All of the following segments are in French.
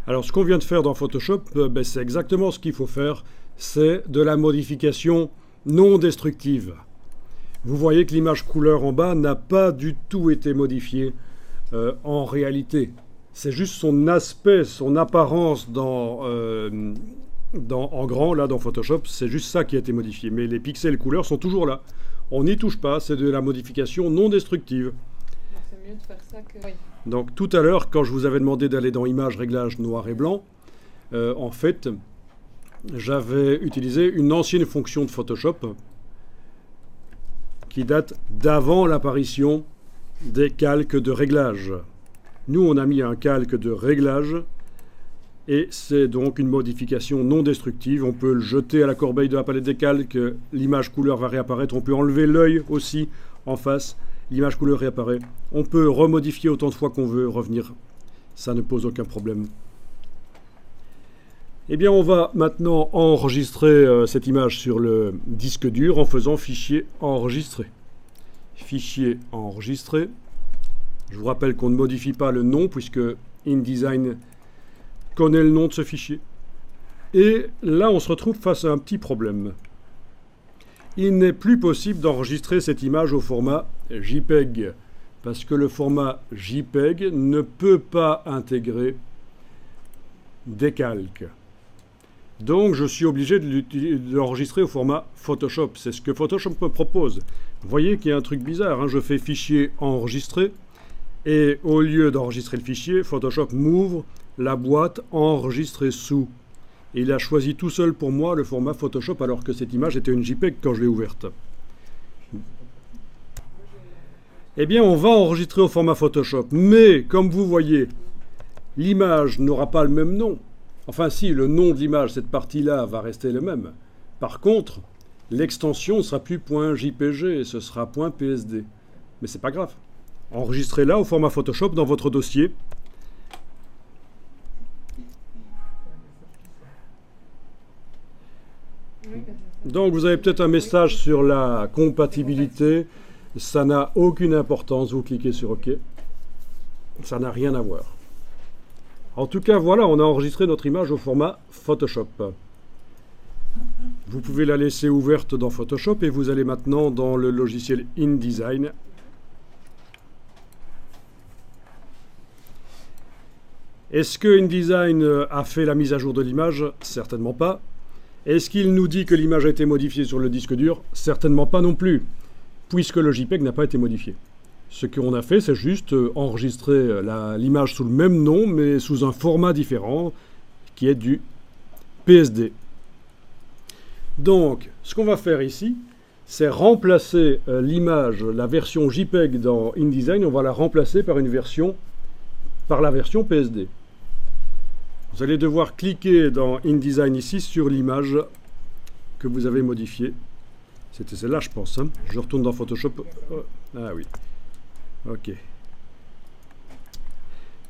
Alors, ce qu'on vient de faire dans Photoshop, c'est exactement ce qu'il faut faire. C'est de la modification non destructive. Vous voyez que l'image couleur en bas n'a pas du tout été modifiée en réalité. C'est juste son aspect, son apparence en grand, là, dans Photoshop. C'est juste ça qui a été modifié. Mais les pixels couleurs sont toujours là. On n'y touche pas. C'est de la modification non destructive. Donc c'est mieux de faire ça que... Oui. Donc tout à l'heure, quand je vous avais demandé d'aller dans Images, Réglages, Noir et Blanc, en fait, j'avais utilisé une ancienne fonction de Photoshop qui date d'avant l'apparition des calques de réglage. Nous, on a mis un calque de réglage et c'est donc une modification non destructive. On peut le jeter à la corbeille de la palette des calques, l'image couleur va réapparaître. On peut enlever l'œil aussi en face. L'image couleur réapparaît. On peut remodifier autant de fois qu'on veut, revenir. Ça ne pose aucun problème. Eh bien, on va maintenant enregistrer cette image sur le disque dur en faisant fichier enregistré. Fichier enregistré. Je vous rappelle qu'on ne modifie pas le nom puisque InDesign connaît le nom de ce fichier. Et là, on se retrouve face à un petit problème. Il n'est plus possible d'enregistrer cette image au format JPEG, parce que le format JPEG ne peut pas intégrer des calques. Donc je suis obligé de l'enregistrer au format Photoshop. C'est ce que Photoshop me propose. Vous voyez qu'il y a un truc bizarre, hein. Je fais fichier enregistré, et au lieu d'enregistrer le fichier, Photoshop m'ouvre la boîte enregistrée sous. Et il a choisi tout seul pour moi le format Photoshop alors que cette image était une JPEG quand je l'ai ouverte. Eh bien, on va enregistrer au format Photoshop. Mais, comme vous voyez, l'image n'aura pas le même nom. Enfin, si, le nom de l'image, cette partie-là, va rester le même. Par contre, l'extension ne sera plus .jpg, ce sera .psd. Mais c'est pas grave. Enregistrez-la au format Photoshop dans votre dossier. Donc vous avez peut-être un message sur la compatibilité. Ça n'a aucune importance. Vous cliquez sur OK. Ça n'a rien à voir. En tout cas, voilà, on a enregistré notre image au format Photoshop. Vous pouvez la laisser ouverte dans Photoshop et vous allez maintenant dans le logiciel InDesign. Est-ce que InDesign a fait la mise à jour de l'image? Certainement pas. Est-ce qu'il nous dit que l'image a été modifiée sur le disque dur? Certainement pas non plus, puisque le JPEG n'a pas été modifié. Ce qu'on a fait, c'est juste enregistrer l'image sous le même nom, mais sous un format différent, qui est du PSD. Donc, ce qu'on va faire ici, c'est remplacer l'image, la version JPEG dans InDesign, on va la remplacer par la version PSD. Vous allez devoir cliquer dans InDesign ici sur l'image que vous avez modifiée. C'était celle-là, je pense. Hein. Je retourne dans Photoshop. Ah oui. OK.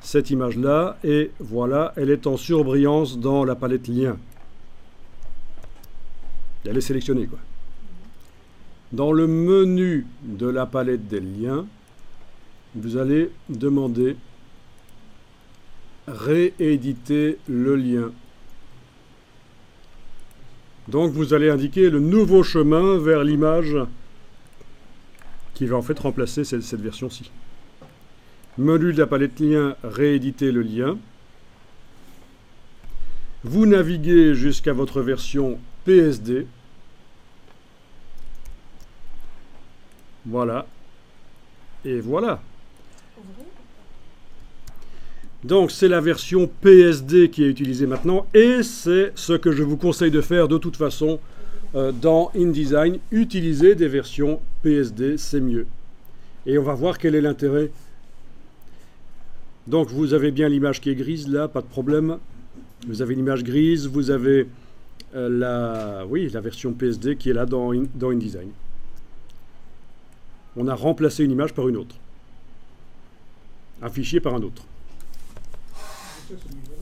Cette image-là, et voilà, elle est en surbrillance dans la palette lien. Elle est sélectionnée, quoi. Dans le menu de la palette des liens, vous allez demander rééditer le lien. Donc vous allez indiquer le nouveau chemin vers l'image qui va en fait remplacer cette version-ci. Menu de la palette lien, rééditer le lien. Vous naviguez jusqu'à votre version PSD. Voilà. Et voilà. Donc c'est la version PSD qui est utilisée maintenant et c'est ce que je vous conseille de faire de toute façon dans InDesign. Utiliser des versions PSD, c'est mieux. Et on va voir quel est l'intérêt. Donc vous avez bien l'image qui est grise là, pas de problème. Vous avez l'image grise, vous avez la version PSD qui est là dans InDesign. On a remplacé une image par une autre. Un fichier par un autre. Ce niveau-là,